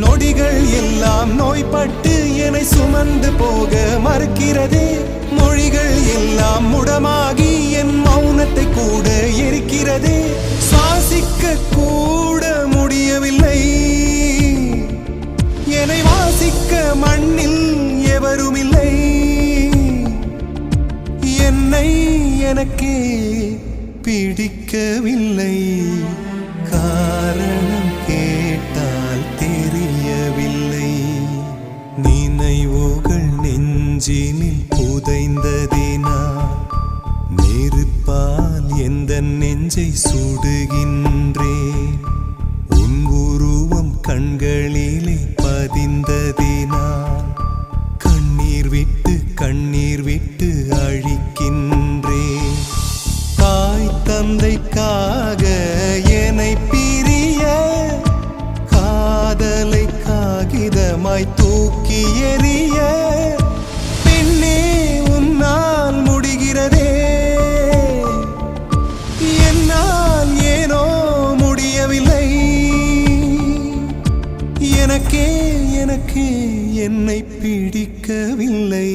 நொடிகள் எல்லாம் நோய்பட்டு என்னை சுமந்து போக மறுக்கிறதே. மொழிகள் எல்லாம் முடமாகி என் மௌனத்தை கூட எரிக்கிறதே. சுவாசிக்க கூட முடியவில்லை, என்னை வாசிக்க மண்ணில் எவருமில்லை. என்னை எனக்கே பிடிக்கவில்லை, காரணம் கேட்டால் தெரியவில்லை. நினைவுகள் நெஞ்சினில் புதைந்ததினால் நெருப்பால் எந்த நெஞ்சை சுடுகின்றேன். உன் உருவம் கண்களிலே பதிந்ததினால் கண்ணீர் விட்டு அழிக்கின்றேன். தாய் தந்தைக்காக என்னை பிரிய காதலை காகிதமாய் தூக்கி எறிய பெண்ணே உன்னால் முடிகிறதே. என்னால் ஏனோ முடியவில்லை, எனக்கே என்னை பிடிக்கவில்லை.